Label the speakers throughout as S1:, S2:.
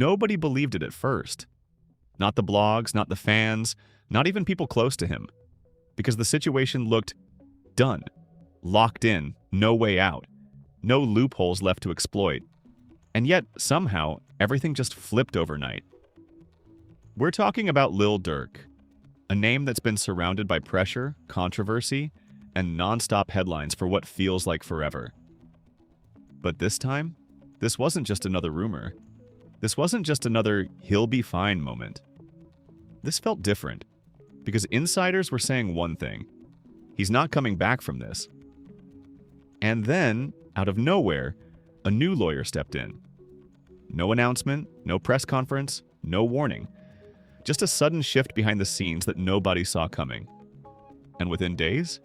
S1: Nobody believed it at first. Not the blogs, not the fans, not even people close to him. Because the situation looked done, locked in, no way out, no loopholes left to exploit. And yet, somehow, everything just flipped overnight. We're talking about Lil Durk, a name that's been surrounded by pressure, controversy, and non-stop headlines for what feels like forever. But this time, this wasn't just another rumor. This wasn't just another he'll be fine moment. This felt different, because insiders were saying one thing: he's not coming back from this. And then, out of nowhere, a new lawyer stepped in. No announcement, no press conference, no warning. Just a sudden shift behind the scenes that nobody saw coming. And within days,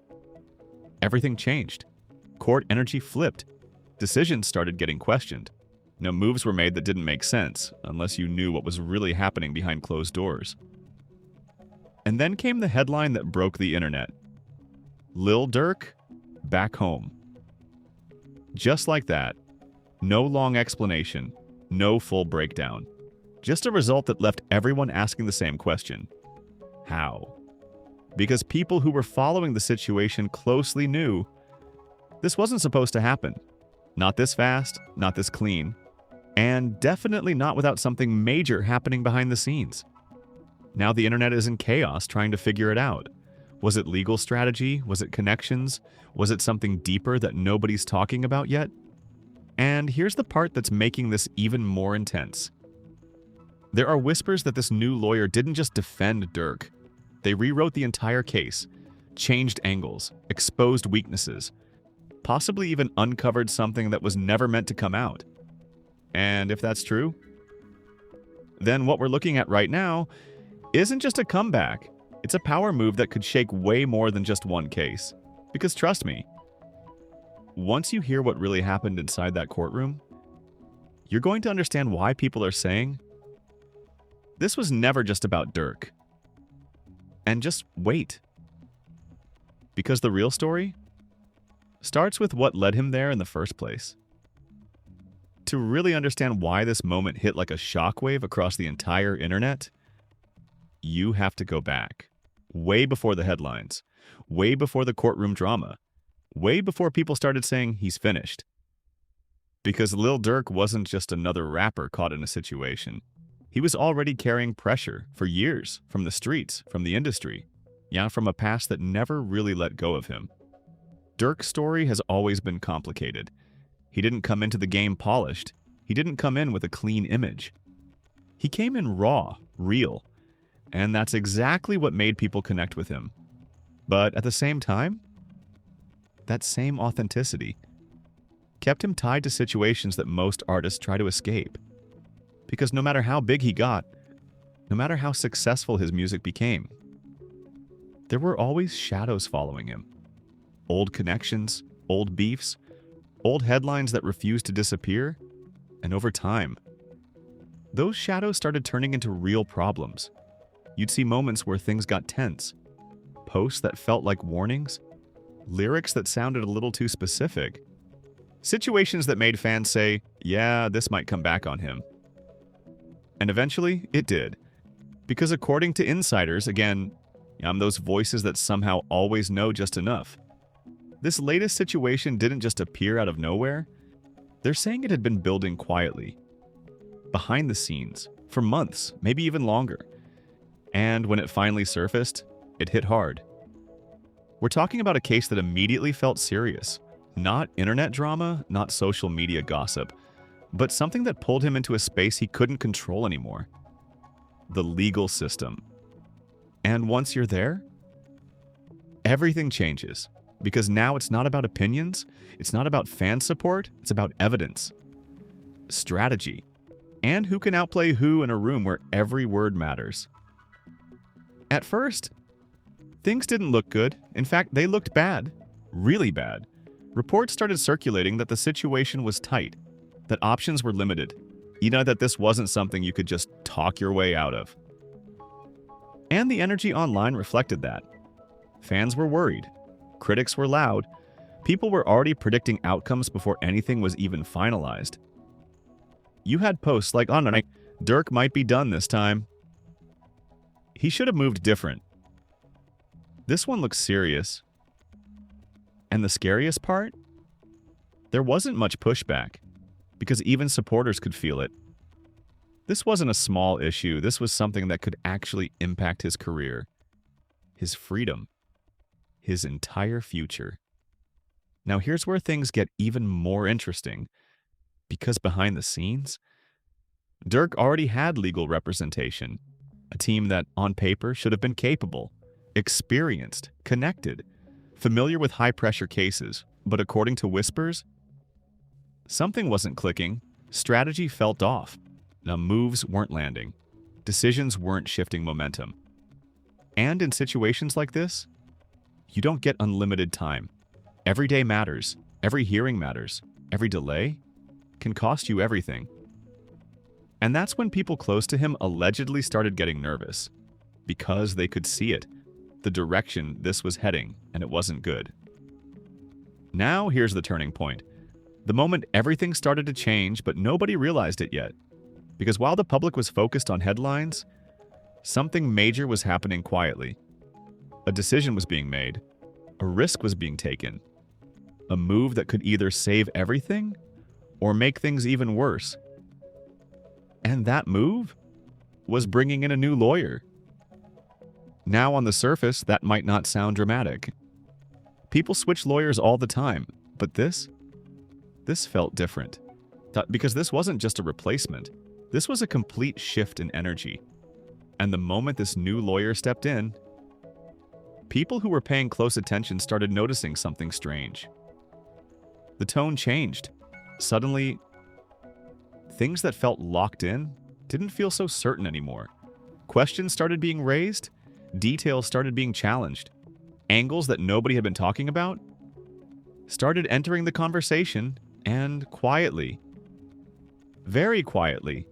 S1: everything changed. Court energy flipped. Decisions started getting questioned. No moves were made that didn't make sense, unless you knew what was really happening behind closed doors. And then came the headline that broke the internet. Lil Durk, back home. Just like that. No long explanation. No full breakdown. Just a result that left everyone asking the same question. How? Because people who were following the situation closely knew this wasn't supposed to happen. Not this fast, not this clean, and definitely not without something major happening behind the scenes. Now the internet is in chaos trying to figure it out. Was it legal strategy? Was it connections? Was it something deeper that nobody's talking about yet? And here's the part that's making this even more intense. There are whispers that this new lawyer didn't just defend Durk. They rewrote the entire case, changed angles, exposed weaknesses, possibly even uncovered something that was never meant to come out. And if that's true, then what we're looking at right now isn't just a comeback. It's a power move that could shake way more than just one case. Because trust me, once you hear what really happened inside that courtroom, you're going to understand why people are saying this was never just about Durk. And just wait. Because the real story starts with what led him there in the first place. To really understand why this moment hit like a shockwave across the entire internet, you have to go back. Way before the headlines. Way before the courtroom drama. Way before people started saying he's finished. Because Lil Durk wasn't just another rapper caught in a situation. He was already carrying pressure for years from the streets, from the industry. Yeah, from a past that never really let go of him. Durk's story has always been complicated. He didn't come into the game polished. He didn't come in with a clean image. He came in raw, real. And that's exactly what made people connect with him. But at the same time, that same authenticity kept him tied to situations that most artists try to escape. Because no matter how big he got, no matter how successful his music became, there were always shadows following him. Old connections, old beefs, old headlines that refused to disappear, and over time, those shadows started turning into real problems. You'd see moments where things got tense, posts that felt like warnings, lyrics that sounded a little too specific, situations that made fans say, yeah, this might come back on him. And eventually, it did. Because according to insiders, again, I'm those voices that somehow always know just enough. This latest situation didn't just appear out of nowhere. They're saying it had been building quietly, behind the scenes, for months, maybe even longer. And when it finally surfaced, it hit hard. We're talking about a case that immediately felt serious. Not internet drama, not social media gossip, but something that pulled him into a space he couldn't control anymore. The legal system. And once you're there, everything changes. Because now it's not about opinions, it's not about fan support, it's about evidence, strategy, and who can outplay who in a room where every word matters. At first, things didn't look good. In fact, they looked bad. Really bad. Reports started circulating that the situation was tight, that options were limited, that this wasn't something you could just talk your way out of. And the energy online reflected that. Fans were worried. Critics were loud. People were already predicting outcomes before anything was even finalized. You had posts like, Durk might be done this time. He should have moved different. This one looks serious. And the scariest part? There wasn't much pushback, because even supporters could feel it. This wasn't a small issue. This was something that could actually impact his career, his freedom, his entire future. Now here's where things get even more interesting, because behind the scenes, Durk already had legal representation, a team that, on paper, should have been capable, experienced, connected, familiar with high-pressure cases, but according to whispers, something wasn't clicking, strategy felt off. Now, moves weren't landing, decisions weren't shifting momentum. And in situations like this, you don't get unlimited time. Every day matters, every hearing matters, every delay can cost you everything. And that's when people close to him allegedly started getting nervous, because they could see it, the direction this was heading, and it wasn't good. Now here's the turning point. The moment everything started to change, but nobody realized it yet. Because while the public was focused on headlines, something major was happening quietly. A decision was being made. A risk was being taken. A move that could either save everything or make things even worse. And that move was bringing in a new lawyer. Now on the surface, that might not sound dramatic. People switch lawyers all the time, but this felt different. Because this wasn't just a replacement. This was a complete shift in energy. And the moment this new lawyer stepped in, people who were paying close attention started noticing something strange. The tone changed. Suddenly, things that felt locked in didn't feel so certain anymore. Questions started being raised, details started being challenged, angles that nobody had been talking about started entering the conversation, and quietly, very quietly,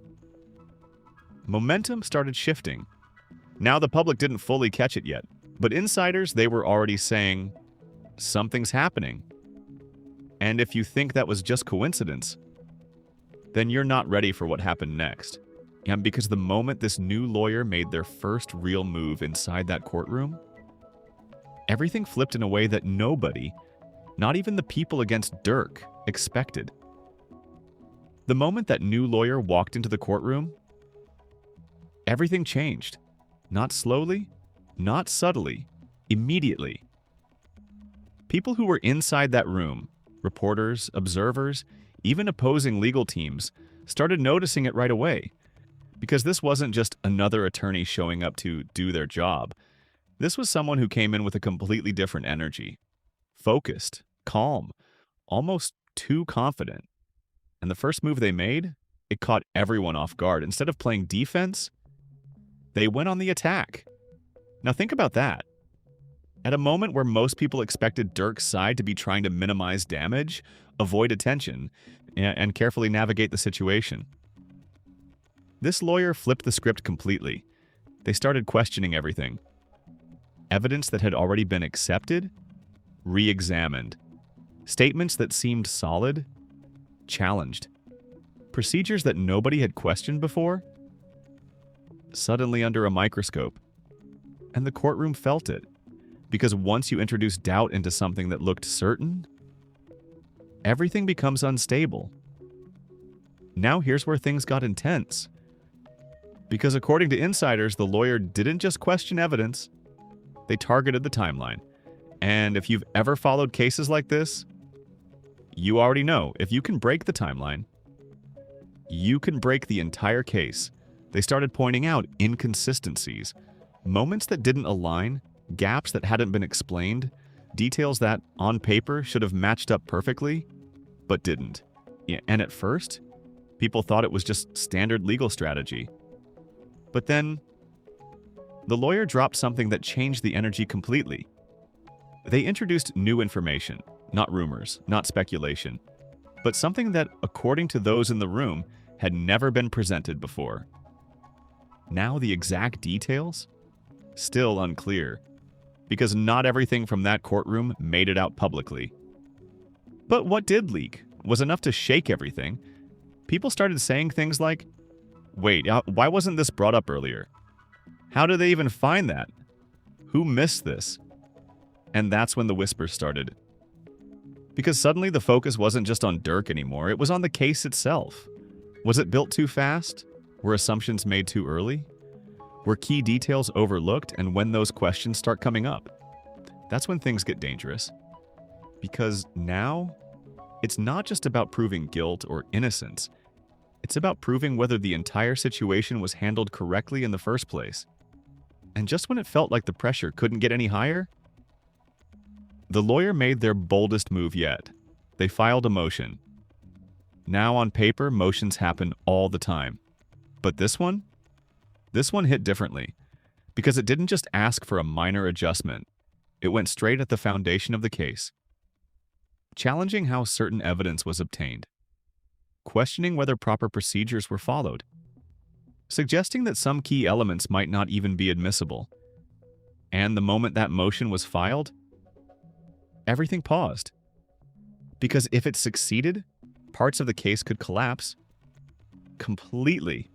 S1: momentum started shifting. Now the public didn't fully catch it yet, but insiders, they were already saying, something's happening. And if you think that was just coincidence, then you're not ready for what happened next. And because the moment this new lawyer made their first real move inside that courtroom, everything flipped in a way that nobody, not even the people against Durk, expected. The moment that new lawyer walked into the courtroom, everything changed. Not slowly, not subtly, immediately. People who were inside that room, reporters, observers, even opposing legal teams, started noticing it right away. Because this wasn't just another attorney showing up to do their job. This was someone who came in with a completely different energy. Focused, calm, almost too confident. And the first move they made, it caught everyone off guard. Instead of playing defense, they went on the attack. Now think about that. At a moment where most people expected Durk's side to be trying to minimize damage, avoid attention, and carefully navigate the situation, this lawyer flipped the script completely. They started questioning everything. Evidence that had already been accepted, re-examined. Statements that seemed solid, challenged. Procedures that nobody had questioned before, suddenly under a microscope. And the courtroom felt it. Because once you introduce doubt into something that looked certain, everything becomes unstable. Now here's where things got intense. Because according to insiders, the lawyer didn't just question evidence, they targeted the timeline. And if you've ever followed cases like this, you already know, if you can break the timeline, you can break the entire case. They started pointing out inconsistencies, moments that didn't align, gaps that hadn't been explained, details that, on paper, should have matched up perfectly, but didn't. And at first, people thought it was just standard legal strategy. But then, the lawyer dropped something that changed the energy completely. They introduced new information, not rumors, not speculation, but something that, according to those in the room, had never been presented before. Now the exact details? Still unclear, because not everything from that courtroom made it out publicly. But what did leak was enough to shake everything. People started saying things like, Wait, why wasn't this brought up earlier? How did they even find that? Who missed this? And that's when the whispers started. Because suddenly the focus wasn't just on Durk anymore, it was on the case itself. Was it built too fast? Were assumptions made too early? Were key details overlooked? And when those questions start coming up, that's when things get dangerous. Because now, it's not just about proving guilt or innocence. It's about proving whether the entire situation was handled correctly in the first place. And just when it felt like the pressure couldn't get any higher, the lawyer made their boldest move yet. They filed a motion. Now on paper, motions happen all the time. But this one hit differently. Because it didn't just ask for a minor adjustment. It went straight at the foundation of the case. Challenging how certain evidence was obtained. Questioning whether proper procedures were followed. Suggesting that some key elements might not even be admissible. And the moment that motion was filed, everything paused. Because if it succeeded, parts of the case could collapse completely.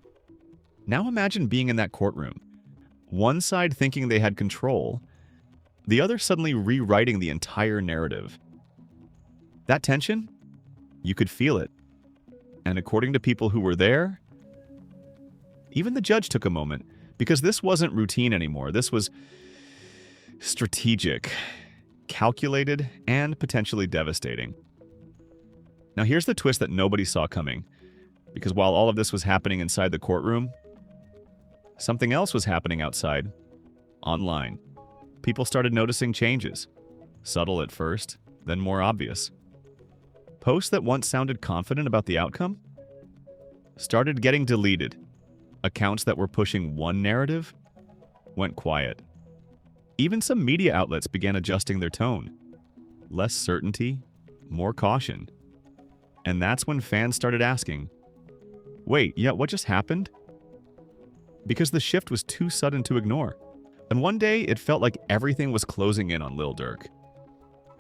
S1: Now imagine being in that courtroom. One side thinking they had control, the other suddenly rewriting the entire narrative. That tension? You could feel it. And according to people who were there, even the judge took a moment, because this wasn't routine anymore. This was strategic, calculated, and potentially devastating. Now here's the twist that nobody saw coming, because while all of this was happening inside the courtroom, something else was happening outside, online. People started noticing changes, subtle at first, then more obvious. Posts that once sounded confident about the outcome started getting deleted. Accounts that were pushing one narrative went quiet. Even some media outlets began adjusting their tone. Less certainty, more caution. And that's when fans started asking, wait, yeah, what just happened? Because the shift was too sudden to ignore. And one day, it felt like everything was closing in on Lil Durk.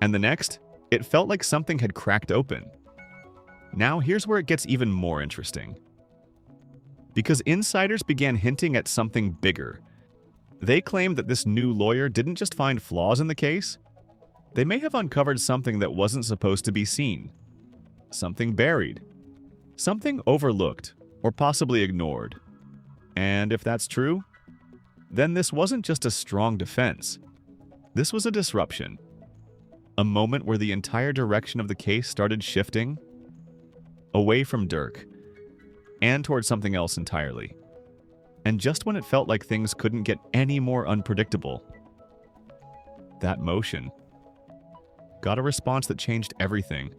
S1: And the next, it felt like something had cracked open. Now here's where it gets even more interesting. Because insiders began hinting at something bigger. They claimed that this new lawyer didn't just find flaws in the case. They may have uncovered something that wasn't supposed to be seen. Something buried. Something overlooked, or possibly ignored. And if that's true, then this wasn't just a strong defense. This was a disruption. A moment where the entire direction of the case started shifting away from Durk and towards something else entirely. And just when it felt like things couldn't get any more unpredictable, that motion got a response that changed everything.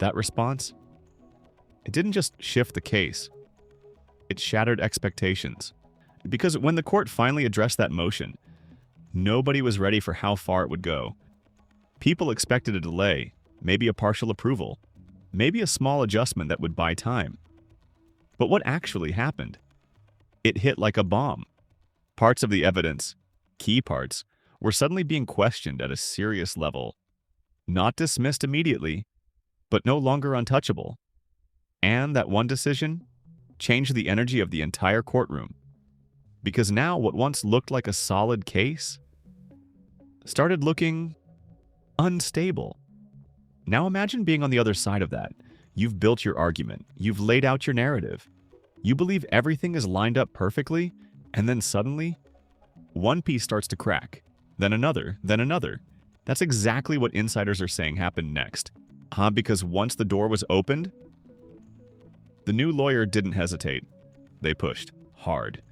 S1: That response, it didn't just shift the case, it shattered expectations. Because when the court finally addressed that motion, nobody was ready for how far it would go. People expected a delay, maybe a partial approval, maybe a small adjustment that would buy time. But what actually happened? It hit like a bomb. Parts of the evidence, key parts, were suddenly being questioned at a serious level. Not dismissed immediately, but no longer untouchable. And that one decision changed the energy of the entire courtroom. Because now what once looked like a solid case started looking unstable. Now imagine being on the other side of that. You've built your argument. You've laid out your narrative. You believe everything is lined up perfectly, and then suddenly, one piece starts to crack. Then another, then another. That's exactly what insiders are saying happened next. Because once the door was opened, the new lawyer didn't hesitate. They pushed hard.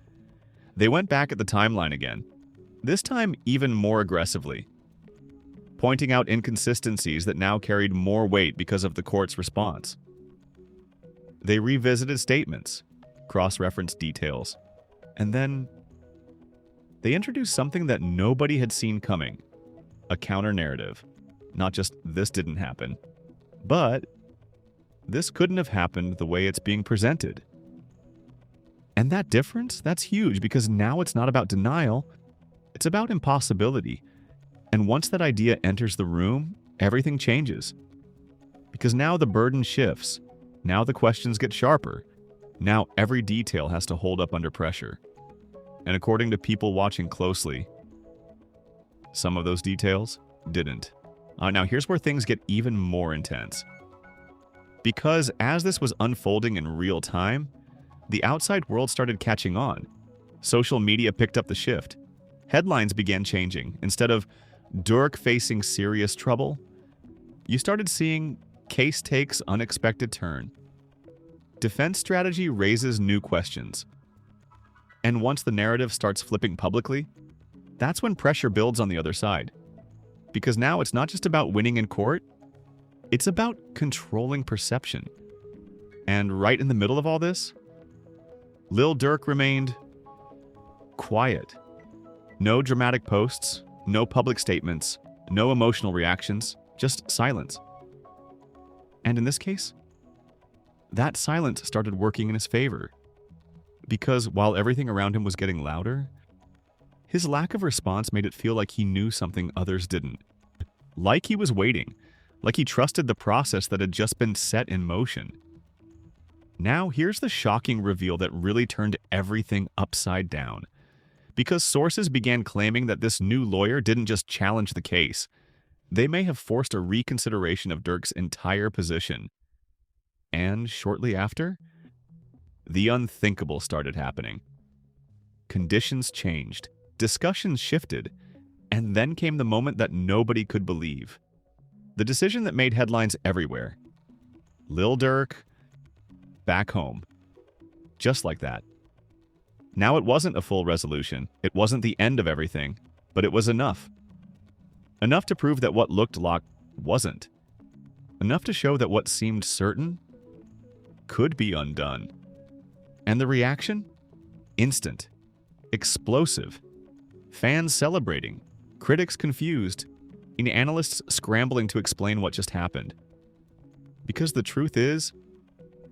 S1: They went back at the timeline again, this time even more aggressively, pointing out inconsistencies that now carried more weight because of the court's response. They revisited statements, cross-referenced details, and then they introduced something that nobody had seen coming, a counter-narrative. Not just this didn't happen, but this couldn't have happened the way it's being presented. And that difference, that's huge, because now it's not about denial, it's about impossibility. And once that idea enters the room, everything changes. Because now the burden shifts. Now the questions get sharper. Now every detail has to hold up under pressure. And according to people watching closely, some of those details didn't. Now here's where things get even more intense. Because as this was unfolding in real time, the outside world started catching on. Social media picked up the shift. Headlines began changing. Instead of Durk facing serious trouble, you started seeing case takes unexpected turn. Defense strategy raises new questions. And once the narrative starts flipping publicly, that's when pressure builds on the other side. Because now it's not just about winning in court, it's about controlling perception. And right in the middle of all this, Lil Durk remained quiet. No dramatic posts, no public statements, no emotional reactions, just silence. And in this case, that silence started working in his favor. Because while everything around him was getting louder, his lack of response made it feel like he knew something others didn't. Like he was waiting, like he trusted the process that had just been set in motion. Now here's the shocking reveal that really turned everything upside down. Because sources began claiming that this new lawyer didn't just challenge the case, they may have forced a reconsideration of Durk's entire position. And shortly after, the unthinkable started happening. Conditions changed, discussions shifted, and then came the moment that nobody could believe. The decision that made headlines everywhere. Lil Durk, back home. Just like that. Now it wasn't a full resolution, it wasn't the end of everything, but it was enough. Enough to prove that what looked locked wasn't. Enough to show that what seemed certain could be undone. And the reaction? Instant. Explosive. Fans celebrating. Critics confused. And analysts scrambling to explain what just happened. Because the truth is,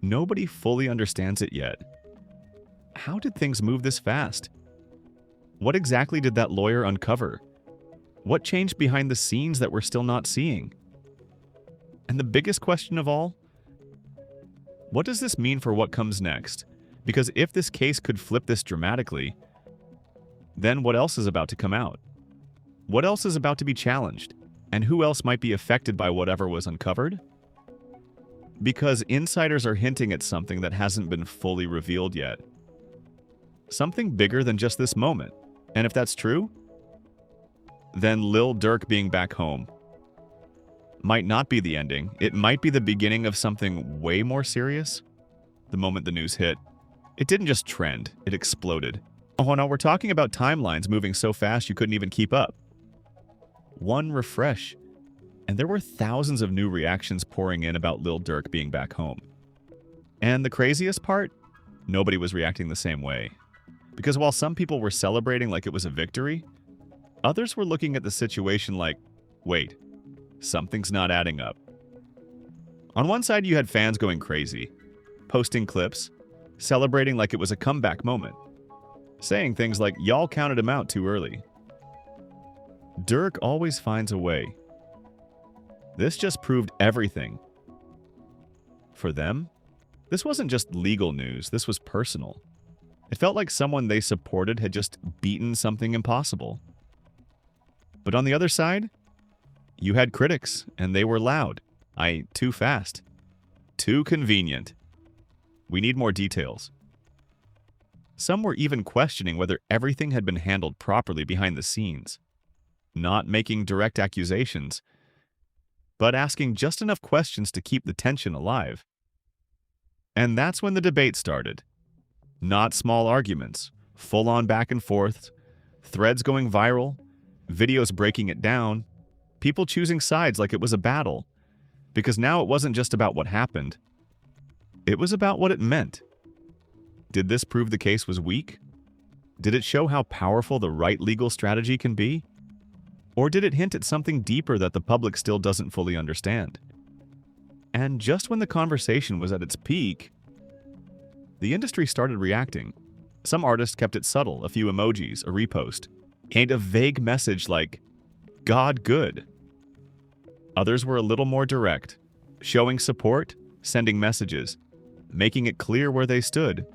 S1: nobody fully understands it yet. How did things move this fast? What exactly did that lawyer uncover? What changed behind the scenes that we're still not seeing? And the biggest question of all, what does this mean for what comes next? Because if this case could flip this dramatically, then what else is about to come out? What else is about to be challenged? And who else might be affected by whatever was uncovered? Because insiders are hinting at something that hasn't been fully revealed yet. Something bigger than just this moment. And if that's true, then Lil Durk being back home might not be the ending. It might be the beginning of something way more serious. The moment the news hit, it didn't just trend, it exploded. Oh no, we're talking about timelines moving so fast you couldn't even keep up. One refresh, and there were thousands of new reactions pouring in about Lil Durk being back home. And the craziest part? Nobody was reacting the same way. Because while some people were celebrating like it was a victory, others were looking at the situation like, wait, something's not adding up. On one side, you had fans going crazy, posting clips, celebrating like it was a comeback moment, saying things like, y'all counted him out too early. Durk always finds a way. This just proved everything. For them, this wasn't just legal news, this was personal. It felt like someone they supported had just beaten something impossible. But on the other side, you had critics, and they were loud. Too fast. Too convenient. We need more details. Some were even questioning whether everything had been handled properly behind the scenes. Not making direct accusations, but asking just enough questions to keep the tension alive. And that's when the debate started. Not small arguments, full-on back and forth, threads going viral, videos breaking it down, people choosing sides like it was a battle. Because now it wasn't just about what happened. It was about what it meant. Did this prove the case was weak? Did it show how powerful the right legal strategy can be? Or did it hint at something deeper that the public still doesn't fully understand? And just when the conversation was at its peak, the industry started reacting. Some artists kept it subtle, a few emojis, a repost, and a vague message like, God good. Others were a little more direct, showing support, sending messages, making it clear where they stood.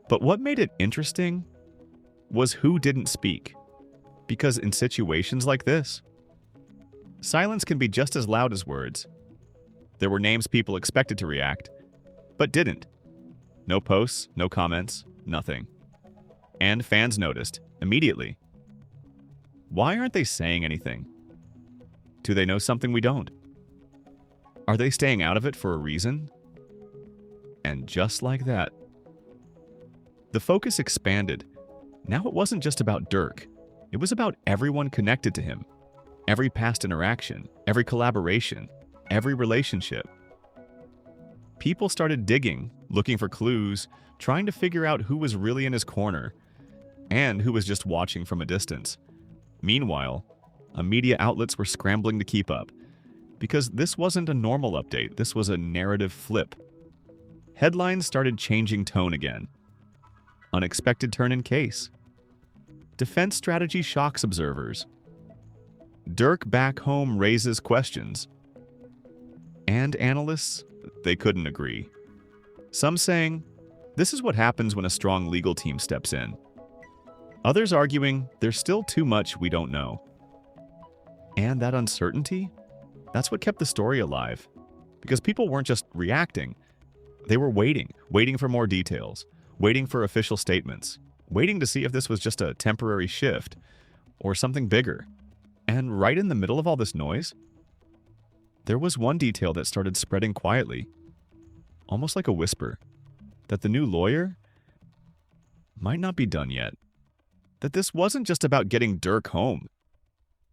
S1: But what made it interesting was who didn't speak. Because in situations like this, silence can be just as loud as words. There were names people expected to react, but didn't. No posts, no comments, nothing. And fans noticed, immediately. Why aren't they saying anything? Do they know something we don't? Are they staying out of it for a reason? And just like that, the focus expanded. Now it wasn't just about Durk. It was about everyone connected to him. Every past interaction, every collaboration, every relationship. People started digging, looking for clues, trying to figure out who was really in his corner and who was just watching from a distance. Meanwhile, media outlets were scrambling to keep up because this wasn't a normal update. This was a narrative flip. Headlines started changing tone again. Unexpected turn in case. Defense strategy shocks observers. Durk back home raises questions. And analysts, they couldn't agree. Some saying, this is what happens when a strong legal team steps in. Others arguing, there's still too much we don't know. And that uncertainty? That's what kept the story alive. Because people weren't just reacting. They were waiting for more details, waiting for official statements, waiting to see if this was just a temporary shift or something bigger. And right in the middle of all this noise, there was one detail that started spreading quietly, almost like a whisper, that the new lawyer might not be done yet. That this wasn't just about getting Durk home.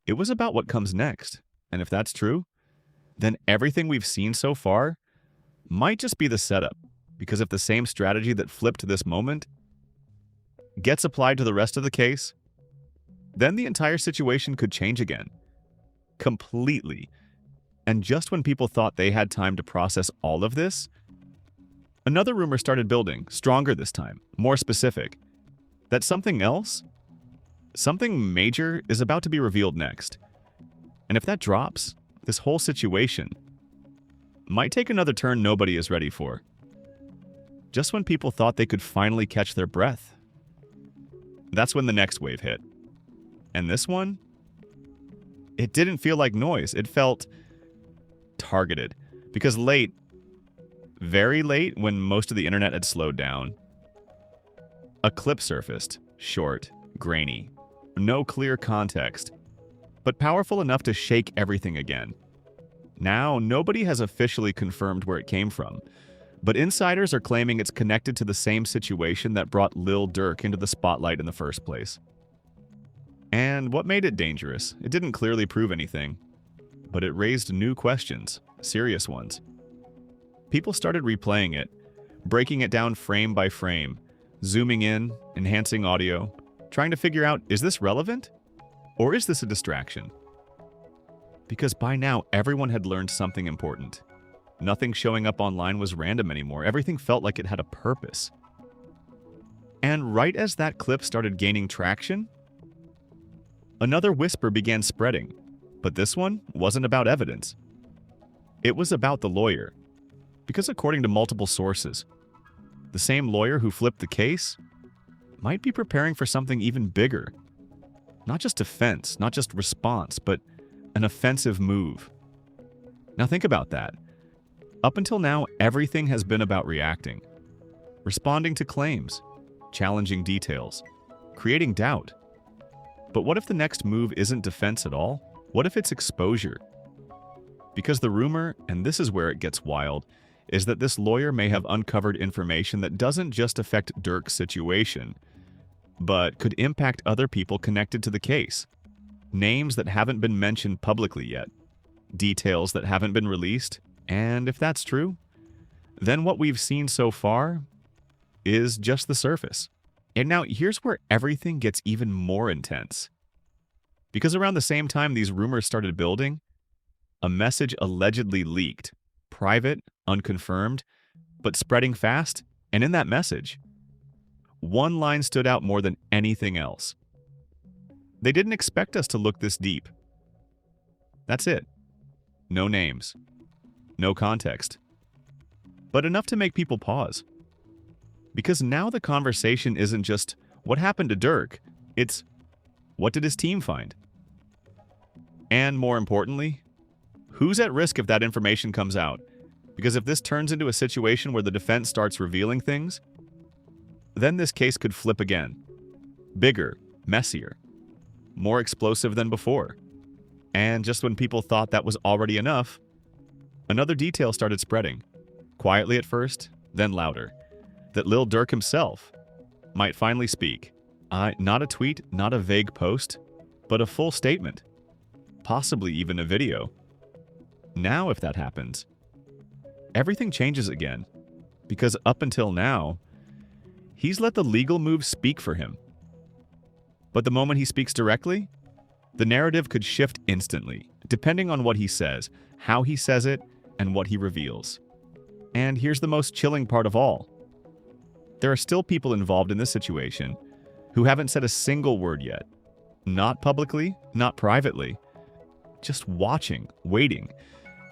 S1: It was about what comes next. And if that's true, then everything we've seen so far might just be the setup. Because if the same strategy that flipped this moment gets applied to the rest of the case, then the entire situation could change again. Completely. And just when people thought they had time to process all of this, another rumor started building, stronger this time, more specific, that something else, something major, is about to be revealed next. And if that drops, this whole situation might take another turn nobody is ready for. Just when people thought they could finally catch their breath. That's when the next wave hit. And this one, it didn't feel like noise. It felt targeted. Because late, very late, when most of the internet had slowed down, a clip surfaced, short, grainy, no clear context, but powerful enough to shake everything again. Now, nobody has officially confirmed where it came from, but insiders are claiming it's connected to the same situation that brought Lil Durk into the spotlight in the first place. And what made it dangerous? It didn't clearly prove anything, but it raised new questions, serious ones. People started replaying it, breaking it down frame by frame, zooming in, enhancing audio, trying to figure out, is this relevant? Or is this a distraction? Because by now, everyone had learned something important. Nothing showing up online was random anymore. Everything felt like it had a purpose. And right as that clip started gaining traction, another whisper began spreading. But this one wasn't about evidence. It was about the lawyer. Because according to multiple sources, the same lawyer who flipped the case might be preparing for something even bigger. Not just defense, not just response, but an offensive move. Now think about that. Up until now, everything has been about reacting, responding to claims, challenging details, creating doubt. But what if the next move isn't defense at all? What if it's exposure? Because the rumor, and this is where it gets wild, is that this lawyer may have uncovered information that doesn't just affect Durk's situation, but could impact other people connected to the case. Names that haven't been mentioned publicly yet, details that haven't been released, and if that's true, then what we've seen so far is just the surface. And now here's where everything gets even more intense. Because around the same time these rumors started building, a message allegedly leaked, private, unconfirmed, but spreading fast, and in that message, one line stood out more than anything else. They didn't expect us to look this deep. That's it. No names. No context. but enough to make people pause. Because now the conversation isn't just, what happened to Durk? It's, what did his team find? And more importantly, who's at risk if that information comes out? Because if this turns into a situation where the defense starts revealing things, then this case could flip again. Bigger, messier, more explosive than before. And just when people thought that was already enough, another detail started spreading. Quietly at first, then louder. That Lil Durk himself might finally speak. Not a tweet, not a vague post, but a full statement. Possibly even a video. Now, if that happens, everything changes again. Because up until now, he's let the legal moves speak for him. But the moment he speaks directly, the narrative could shift instantly, depending on what he says, how he says it, and what he reveals. And here's the most chilling part of all. There are still people involved in this situation who haven't said a single word yet. Not publicly, not privately. Just watching, waiting.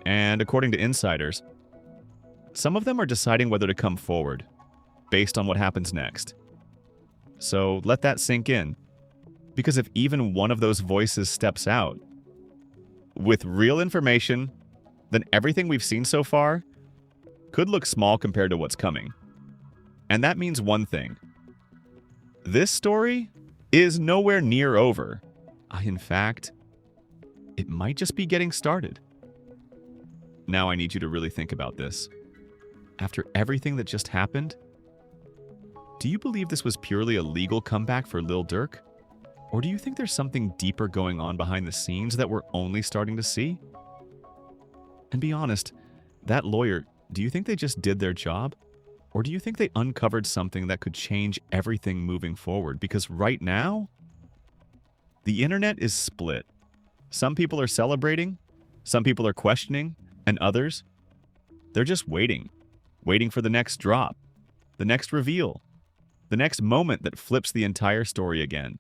S1: And according to insiders, some of them are deciding whether to come forward, based on what happens next. So let that sink in. Because if even one of those voices steps out with real information, then everything we've seen so far could look small compared to what's coming. And that means one thing. This story is nowhere near over. In fact, it might just be getting started. Now I need you to really think about this. After everything that just happened, do you believe this was purely a legal comeback for Lil Durk? Or do you think there's something deeper going on behind the scenes that we're only starting to see? And be honest, that lawyer, do you think they just did their job? Or do you think they uncovered something that could change everything moving forward? Because right now, the internet is split. Some people are celebrating, some people are questioning, and others, they're just waiting. Waiting for the next drop, the next reveal, the next moment that flips the entire story again.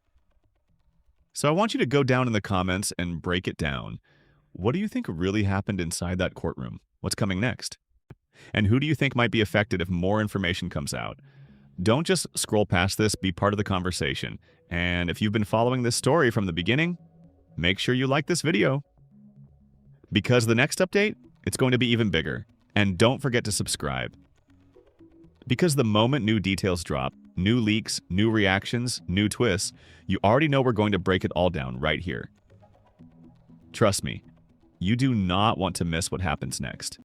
S1: So I want you to go down in the comments and break it down. What do you think really happened inside that courtroom? What's coming next? And who do you think might be affected if more information comes out? Don't just scroll past this, be part of the conversation. And if you've been following this story from the beginning, make sure you like this video. Because the next update, it's going to be even bigger. And don't forget to subscribe. Because the moment new details drop, new leaks, new reactions, new twists, you already know we're going to break it all down right here. Trust me, you do not want to miss what happens next.